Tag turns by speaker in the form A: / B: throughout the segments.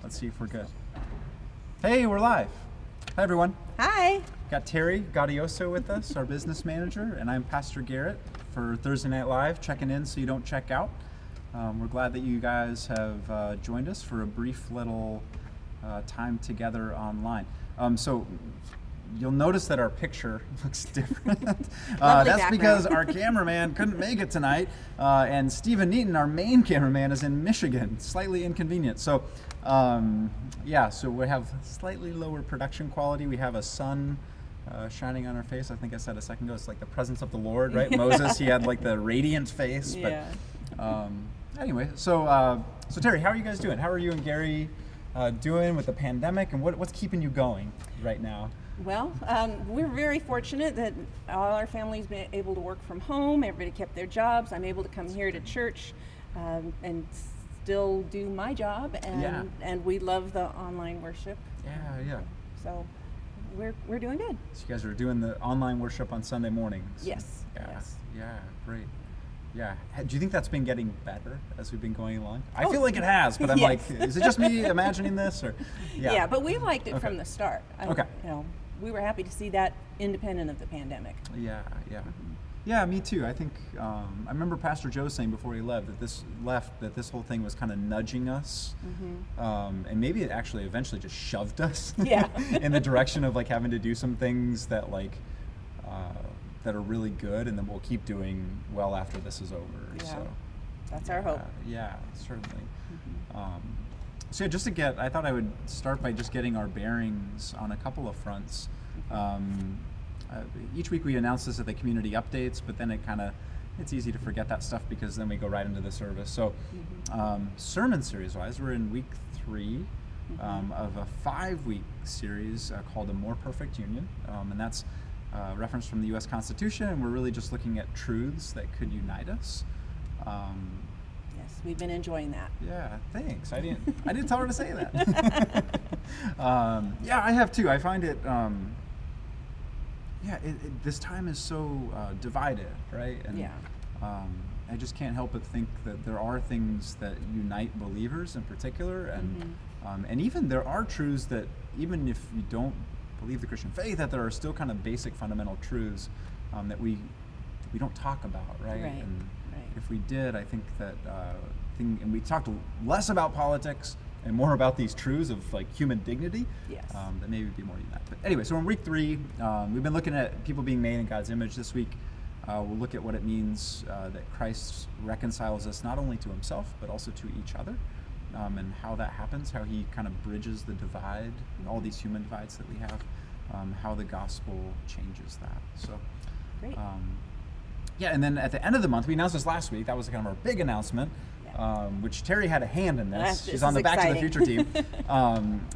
A: Let's see if we're good. Hey, we're live. Hi, everyone.
B: Hi.
A: Got Terry Gaudioso with us, our business manager, and I'm Pastor Garrett for Thursday Night Live, checking in so you don't check out. We're glad that you guys have joined us for a brief little time together online. So you'll notice that our picture looks different. That's because our cameraman couldn't make it tonight, and Stephen Neaton, our main cameraman, is in Michigan. Slightly inconvenient. So so we have slightly lower production quality. We have a sun shining on our face. I think I said a second ago, it's like the presence of the Lord, right? Moses, he had like the radiant face.
B: Yeah.
A: But anyway, so Terry, how are you guys doing? How are you and Gary doing with the pandemic, and what's keeping you going right now?
B: Well, we're very fortunate that all our family's been able to work from home. Everybody kept their jobs. I'm able to come here to church and still do my job, and we love the online worship.
A: Yeah.
B: So we're doing good.
A: So you guys are doing the online worship on Sunday mornings.
B: Yes.
A: Yes. Yeah, great. Yeah. Do you think that's been getting better as we've been going along? I feel like it has, but I'm
B: Yes.
A: like, is it just me imagining this, or?
B: Yeah, but we liked it from the start.
A: Okay.
B: We were happy to see that independent of the pandemic.
A: Yeah, me too. I think I remember Pastor Joe saying before he left that this whole thing was kind of nudging us, and maybe it actually eventually just shoved us in the direction of like having to do some things that that are really good, and then we'll keep doing well after this is over.
B: Yeah,
A: so
B: that's our hope.
A: Yeah, certainly. I thought I would start by just getting our bearings on a couple of fronts. Each week we announce this at the community updates, but then it's easy to forget that stuff because then we go right into the service. So sermon series wise, we're in week 3 of a 5-week series called A More Perfect Union, and that's reference from the U.S. Constitution, and we're really just looking at truths that could unite us.
B: Yes, we've been enjoying that.
A: Yeah, thanks. I didn't tell her to say that. I have too. I find it. This time is so divided, right? And I just can't help but think that there are things that unite believers in particular, and even there are truths that even if you don't believe the Christian faith, that there are still kind of basic fundamental truths that we don't talk about, right? And if we did, I think that and we talked less about politics and more about these truths of like human dignity, that maybe would be more united. But anyway, so in week 3, we've been looking at people being made in God's image. This week, we'll look at what it means that Christ reconciles us not only to himself, but also to each other, and how that happens, how he kind of bridges the divide, all these human divides that we have, how the gospel changes that. So,
B: great.
A: And then at the end of the month, we announced this last week, that was kind of our big announcement, which Terry had a hand in this. She's on the Back to the Future team.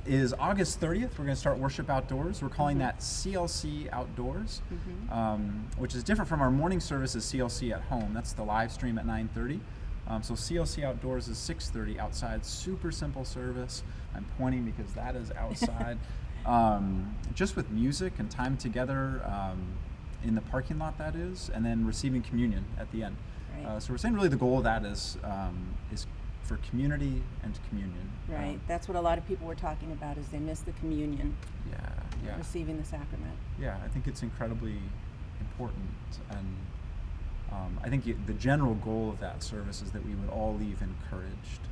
A: Is August 30th. We're going to start Worship Outdoors. We're calling that CLC Outdoors, which is different from our morning services, CLC at Home. That's the live stream at 9:30. So CLC Outdoors is 6:30 outside. Super simple service. I'm pointing because that is outside. Just with music and time together in the parking lot, that is, and then receiving communion at the end.
B: Right.
A: So we're saying really the goal of that is for community and communion.
B: Right. That's what a lot of people were talking about, is they miss the communion. Receiving the sacrament.
A: Yeah, I think it's incredibly important, and I think the general goal of that service is that we would all leave encouraged.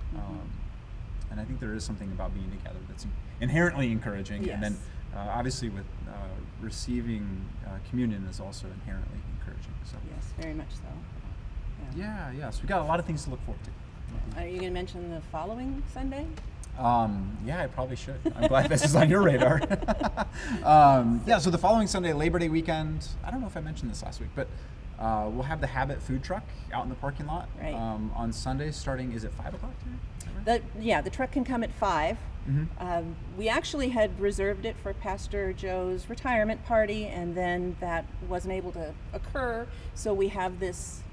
A: And I think there is something about being together that's inherently encouraging.
B: Yes.
A: And then obviously with receiving communion is also inherently encouraging. So
B: Yes, very much so.
A: So we got a lot of things to look forward to.
B: Are you going to mention the following Sunday?
A: I probably should. I'm glad this is on your radar. So the following Sunday, Labor Day weekend, I don't know if I mentioned this last week, but we'll have the Habit food truck out in the parking lot on Sunday starting, is it 5 o'clock today?
B: The truck can come at 5. We actually had reserved it for Pastor Joe's retirement party, and then that wasn't able to occur, so we have this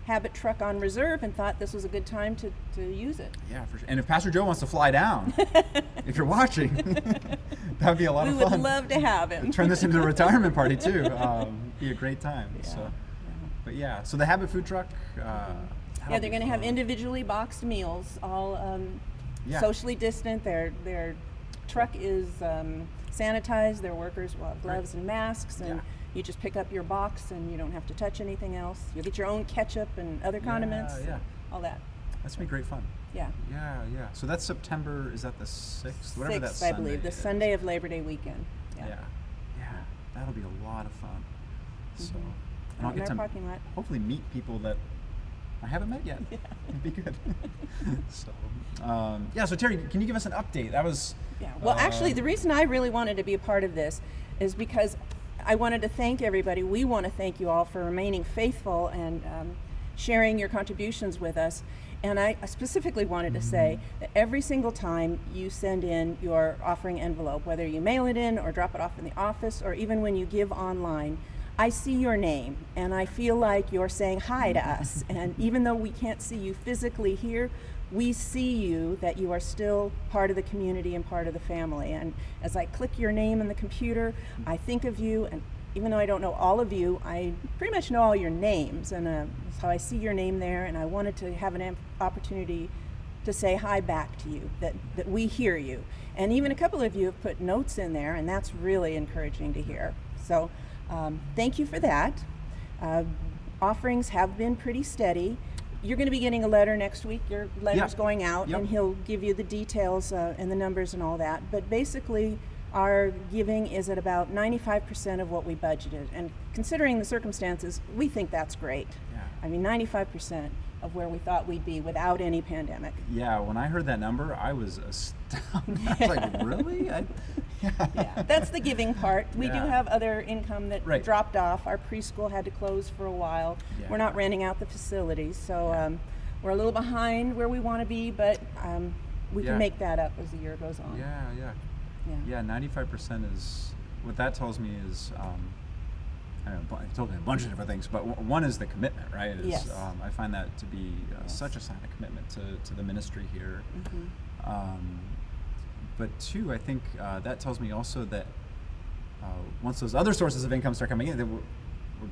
B: Habit truck on reserve and thought this was a good time to use it.
A: Yeah, for sure. And if Pastor Joe wants to fly down, if you're watching, that would be a lot of fun.
B: We would love to have him.
A: Turn this into a retirement party too. Be a great time. So the Habit food truck.
B: They're going to have individually boxed meals, all
A: Yeah.
B: socially distant. Their truck is sanitized. Their workers will have gloves and masks, and
A: Yeah.
B: you just pick up your box and you don't have to touch anything else. You'll get your own ketchup and other condiments,
A: Yeah.
B: and all that.
A: That's gonna be great fun.
B: Yeah.
A: Yeah. So that's September. Is that the 6th? Whatever that
B: 6th,
A: Sunday
B: I believe, the
A: is.
B: Sunday of Labor Day weekend.
A: Yeah. That'll be a lot of fun. So, and I'll
B: Out in
A: get
B: our
A: to
B: parking lot.
A: hopefully meet people that I haven't met yet.
B: Yeah.
A: It'd be good. So, so Terry, can you give us an update? That was.
B: Yeah. Well, actually, the reason I really wanted to be a part of this is because I wanted to thank everybody. We want to thank you all for remaining faithful and sharing your contributions with us. And I specifically wanted to say that every single time you send in your offering envelope, whether you mail it in or drop it off in the office, or even when you give online, I see your name and I feel like you're saying hi to us. And even though we can't see you physically here, we see you, that you are still part of the community and part of the family. And as I click your name in the computer, I think of you, and even though I don't know all of you, I pretty much know all your names, and so I see your name there, and I wanted to have an opportunity to say hi back to you, that we hear you. And even a couple of you have put notes in there, and that's really encouraging to hear. So thank you for that. Offerings have been pretty steady. You're going to be getting a letter next week. Your letter's going out, and he'll give you the details and the numbers and all that. But basically, our giving is at about 95% of what we budgeted. And considering the circumstances, we think that's great.
A: Yeah.
B: I mean, 95% of where we thought we'd be without any pandemic.
A: Yeah, when I heard that number, I was astounded. I was like, really?
B: Yeah, that's the giving part. We do have other income that dropped off. Our preschool had to close for a while.
A: Yeah.
B: We're not renting out the facilities, so we're a little behind where we want to be, but we can make that up as the year goes on. Yeah, 95%
A: is, what that tells me is, I don't know, it told me a bunch of different things, but one is the commitment, right?
B: Yes.
A: I find that to be such a sign of commitment to the ministry here. But two, I think that tells me also that once those other sources of income start coming in, then we're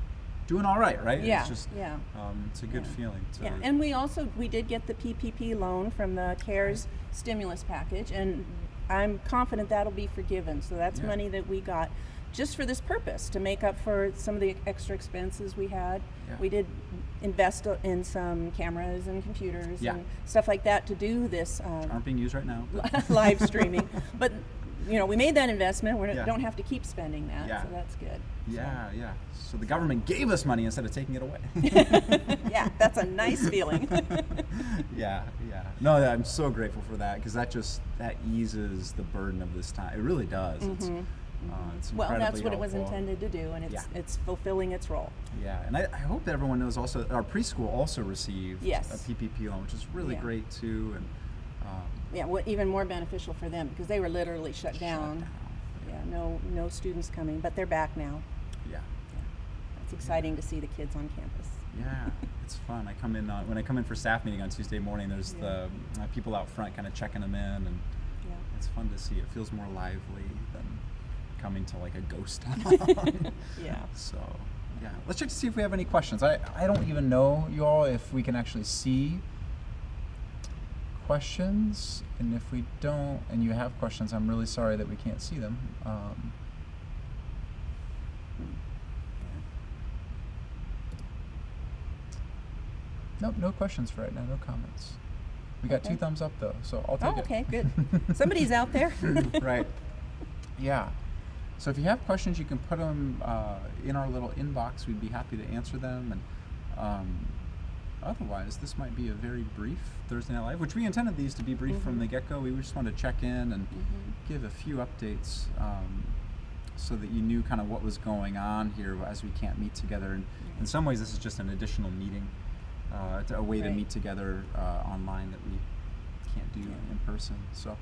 A: doing all right?
B: Yeah,
A: it's just, it's a good feeling.
B: And we did get the PPP loan from the CARES stimulus package, and I'm confident that'll be forgiven. So that's money that we got just for this purpose, to make up for some of the extra expenses we had. We did invest in some cameras and computers and stuff like that to do this.
A: Aren't being used right now.
B: Live streaming. But we made that investment. We don't have to keep spending that, so that's good.
A: So the government gave us money instead of taking it away.
B: Yeah, that's a nice feeling.
A: No, I'm so grateful for that, because that eases the burden of this time. It really does. It's
B: well, that's
A: incredibly
B: what it was
A: helpful.
B: intended to do, and it's fulfilling its role.
A: Yeah, and I hope that everyone knows also our preschool also received a PPP loan, which is really great too. And
B: what even more beneficial for them, because they were literally shut down. No students coming, but they're back now. It's exciting to see the kids on campus.
A: Yeah, it's fun. I come in when I come in for staff meeting on Tuesday morning. There's the people out front kind of checking them in, and it's fun to see. It feels more lively than coming to like a ghost town. So let's check to see if we have any questions. I don't even know, you all, if we can actually see questions, and if we don't and you have questions, I'm really sorry that we can't see them. Nope, no questions for right now, no comments. We got 2 thumbs up though, so I'll take it.
B: Okay, good. Somebody's out there.
A: Right. Yeah. So if you have questions, you can put them in our little inbox. We'd be happy to answer them. And otherwise, this might be a very brief Thursday Night Live, which we intended these to be brief from the get-go. We just wanted to check in and give a few updates so that you knew kind of what was going on here as we can't meet together. And in some ways, this is just an additional meeting, a way to meet together online that we can't do in person. So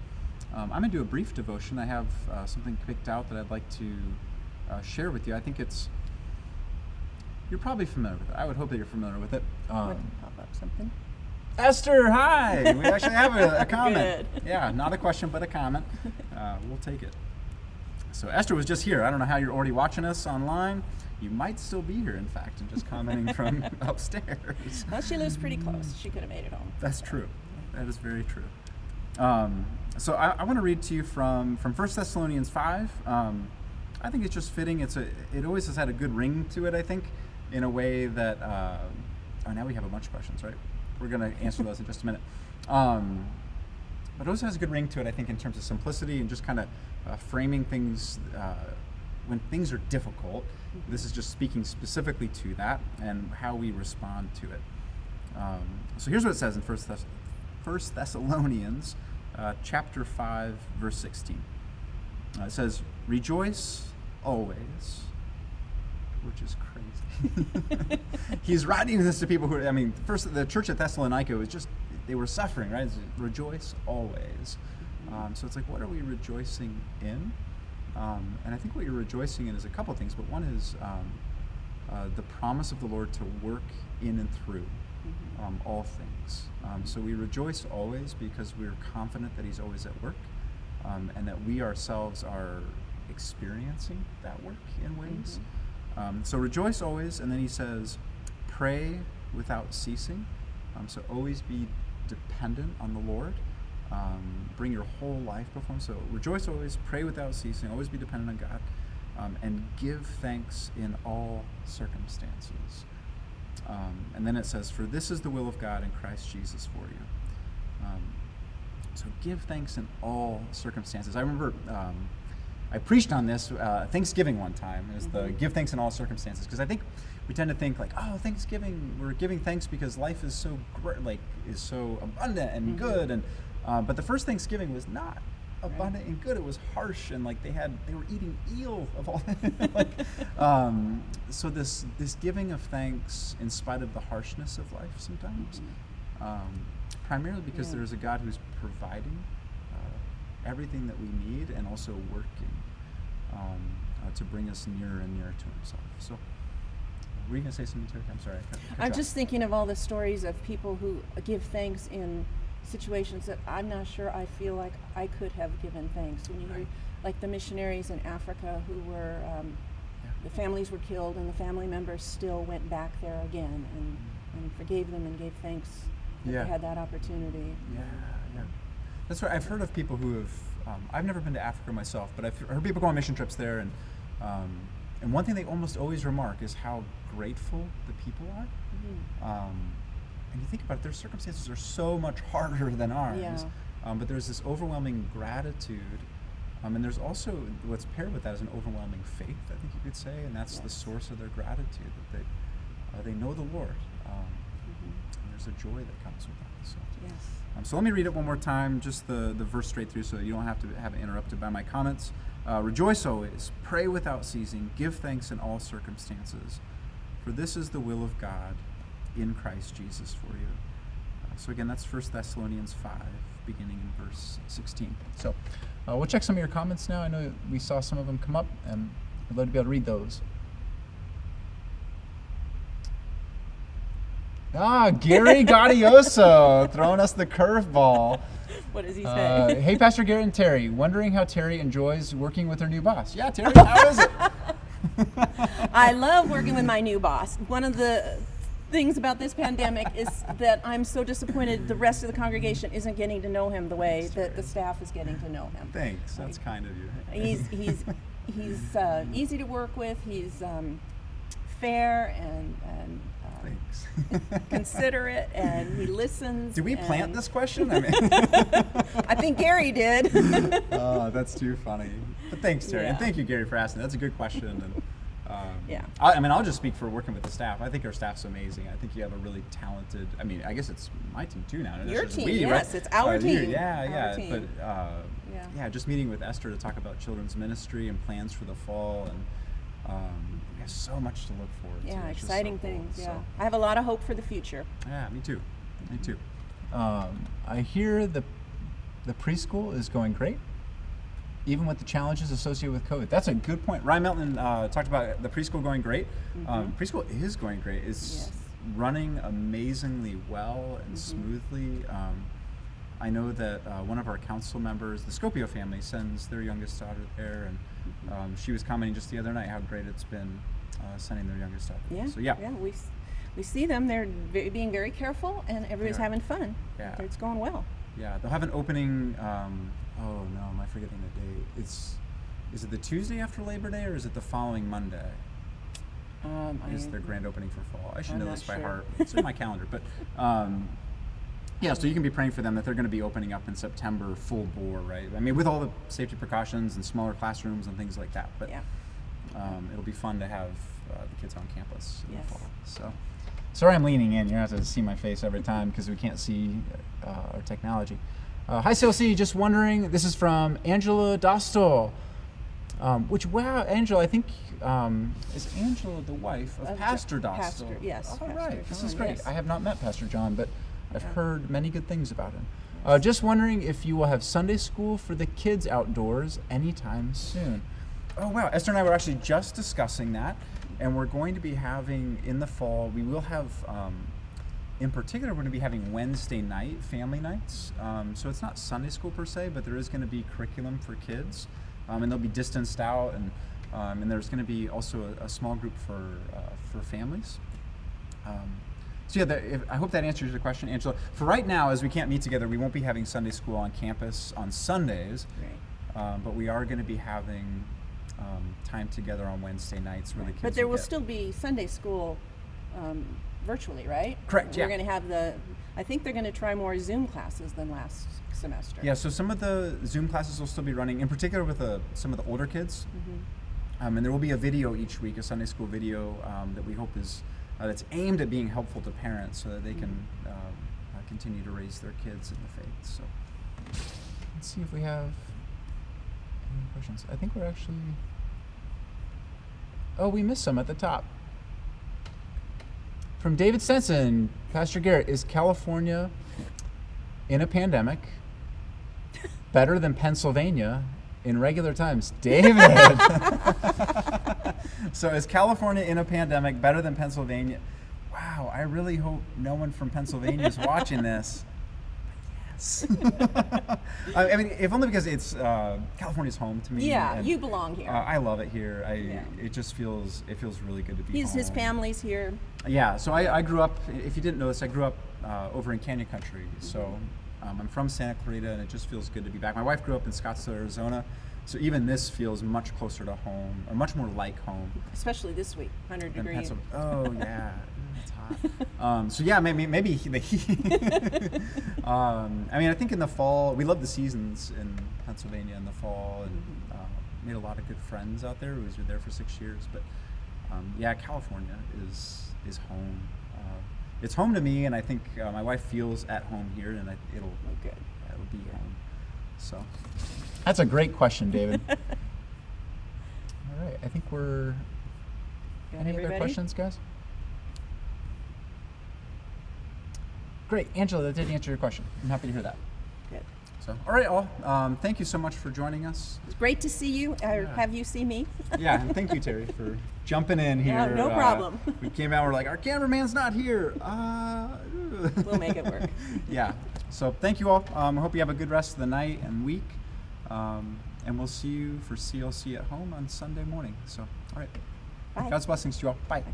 A: I'm going to do a brief devotion. I have something picked out that I'd like to share with you. I think you're probably familiar with it. I would hope that you're familiar with it.
B: Pop up something.
A: Esther, hi! We actually have a comment.
B: Good.
A: Yeah, not a question, but a comment. We'll take it. So Esther was just here. I don't know how you're already watching us online. You might still be here, in fact, and just commenting from upstairs.
B: Well, she lives pretty close. She could have made it home.
A: That's true. That is very true. So I want to read to you from 1 Thessalonians 5. I think it's just fitting. It always has had a good ring to it, I think, in a way that, now we have a bunch of questions, right? We're going to answer those in just a minute. But it also has a good ring to it, I think, in terms of simplicity and just kind of framing things when things are difficult. This is just speaking specifically to that and how we respond to it. So here's what it says in 1 Thessalonians chapter 5, verse 16. It says, "Rejoice always," which is crazy. He's writing this to people who, first the church at Thessalonica was just, they were suffering, right? It's, rejoice always. So it's like, what are we rejoicing in? And I think what you're rejoicing in is a couple things, but one is the promise of the Lord to work in and through all things. So we rejoice always because we're confident that He's always at work, and that we ourselves are experiencing that work in ways. So rejoice always, and then he says, pray without ceasing. So always be dependent on the Lord. Bring your whole life before Him. So rejoice always, pray without ceasing, always be dependent on God, and give thanks in all circumstances. And then it says, for this is the will of God in Christ Jesus for you. So give thanks in all circumstances. I remember I preached on this Thanksgiving one time. It was the give thanks in all circumstances, because I think we tend to think like, oh, Thanksgiving, we're giving thanks because life is so great, is so abundant and good, and but the first Thanksgiving was not abundant and good. It was harsh, and they were eating eel of all so this giving of thanks in spite of the harshness of life sometimes, primarily because there is a God who's providing everything that we need and also working to bring us nearer and nearer to Himself. So were you going to say something, Terry? I'm sorry.
B: I'm just thinking of all the stories of people who give thanks in situations that I'm not sure I feel like I could have given thanks. When you hear like the missionaries in Africa who were, the families were killed and the family members still went back there again and forgave them and gave thanks that they had that opportunity.
A: Yeah. That's right. I've heard of people who have, I've never been to Africa myself, but I've heard people go on mission trips there, and one thing they almost always remark is how grateful the people are. And you think about it, their circumstances are so much harder than ours, but there's this overwhelming gratitude, and there's also, what's paired with that is an overwhelming faith, I think you could say, and that's the source of their gratitude, that they know the Lord, and there's a joy that comes with that. So. So let me read it one more time, just the verse straight through, so you don't have to have it interrupted by my comments. Rejoice always, pray without ceasing, give thanks in all circumstances, for this is the will of God in Christ Jesus for you. So again, that's 1 Thessalonians 5, beginning in verse 16. So we'll check some of your comments now. I know we saw some of them come up, and I'd love to be able to read those. Gary Gaudioso throwing us the curveball.
B: What does he say?
A: Hey, Pastor Garrett and Terry, wondering how Terry enjoys working with her new boss. Yeah, Terry, how is it?
B: I love working with my new boss. One of the things about this pandemic is that I'm so disappointed the rest of the congregation isn't getting to know him the way that the staff is getting to know him.
A: Thanks, that's kind of you.
B: He's easy to work with. He's fair and considerate, and he listens.
A: Did we plant this question?
B: I think Gary did.
A: Oh, that's too funny. But thanks, Terry, and thank you, Gary, for asking. That's a good question. And I'll just speak for working with the staff. I think our staff's amazing. I think you have a really talented. I guess it's my team too now.
B: Your team, yes, it's our team.
A: Yeah. But just meeting with Esther to talk about children's ministry and plans for the fall, and we have so much to look forward to.
B: Yeah,
A: it's
B: exciting
A: so cool.
B: things.
A: So.
B: I have a lot of hope for the future.
A: Yeah, me too. I hear the preschool is going great, even with the challenges associated with COVID. That's a good point. Ryan Melton talked about the preschool going great. Preschool is going great. It's running amazingly well and smoothly. I know that one of our council members, the Scopio family, sends their youngest daughter there, and she was commenting just the other night how great it's been sending their youngest daughter.
B: Yeah.
A: So
B: we see them. They're being very careful, and everybody's having fun.
A: Yeah.
B: It's going well.
A: Yeah, they'll have an opening. Oh no, am I forgetting the date? Is it the Tuesday after Labor Day or is it the following Monday? Is their grand opening for fall? I should
B: I'm
A: know
B: not
A: this by
B: sure.
A: heart. It's in my calendar, but yeah. So you can be praying for them that they're going to be opening up in September, full bore, right? I mean, with all the safety precautions and smaller classrooms and things like that. But
B: Yeah.
A: it'll be fun to have the kids on campus in
B: Yes.
A: the fall. So, sorry, I'm leaning in. You're gonna have to see my face every time because we can't see our technology. Hi, CLC. Just wondering. This is from Angela Dostal. Wow, Angela, I think is Angela the wife of Pastor Dostal?
B: Pastor, yes.
A: All
B: Pastor
A: right, this is
B: John,
A: great.
B: yes.
A: I have not met Pastor John, but I've
B: Yeah.
A: heard many good things about him. Just wondering if you will have Sunday school for the kids outdoors anytime soon. Oh wow, Esther and I were actually just discussing that, and we're going to be having in the fall. We will have. In particular, we're going to be having Wednesday night family nights. So it's not Sunday school per se, but there is going to be curriculum for kids, and they'll be distanced out, and there's going to be also a small group for families. So yeah, I hope that answers your question, Angela. For right now, as we can't meet together, we won't be having Sunday school on campus on Sundays,
B: Right.
A: but we are going to be having time together on Wednesday nights where the kids.
B: But there will
A: get-
B: still be Sunday school virtually, right?
A: Correct, yeah.
B: We're going to have I think they're going to try more Zoom classes than last semester.
A: Yeah, so some of the Zoom classes will still be running, in particular with some of the older kids. And there will be a video each week, a Sunday school video that we hope is that's aimed at being helpful to parents so that they can continue to raise their kids in the faith. So let's see if we have any questions. I think we're actually. Oh, we missed some at the top. From David Stenson, Pastor Garrett, is California in a pandemic better than Pennsylvania in regular times? David! So is California in a pandemic better than Pennsylvania? Wow, I really hope no one from Pennsylvania is watching this. Yes. I mean, if only because it's California's home to me.
B: Yeah,
A: and,
B: you belong here.
A: I love it here.
B: Yeah.
A: It feels really good to be home.
B: His family's here.
A: Yeah, so I grew up, if you didn't know this, I grew up over in Canyon Country. So I'm from Santa Clarita, and it just feels good to be back. My wife grew up in Scottsdale, Arizona, so even this feels much closer to home, or much more like home.
B: Especially this week, 100
A: than
B: degrees.
A: Oh, yeah, it's hot. So yeah, maybe the heat. I mean, I think in the fall, we love the seasons in Pennsylvania in the fall, and made a lot of good friends out there. We were there for 6 years, but yeah, California is home. It's home to me, and I think my wife feels at home here, and it'll be home. So that's a great question, David. All right, I think we're.
B: Got
A: Any
B: everybody?
A: other questions, guys? Great, Angela, that did answer your question. I'm happy to hear that.
B: Good.
A: So, all right, all. Thank you so much for joining us.
B: It's great to see you, or
A: Yeah.
B: have you see me.
A: Yeah, and thank you, Terry, for jumping in here.
B: Yeah, no problem.
A: We came out, we're like, our cameraman's not here.
B: We'll make it work.
A: Yeah. So thank you all. I hope you have a good rest of the night and week. And we'll see you for CLC at home on Sunday morning. So, all right.
B: Bye.
A: God's blessings to you all. Bye.
B: Bye.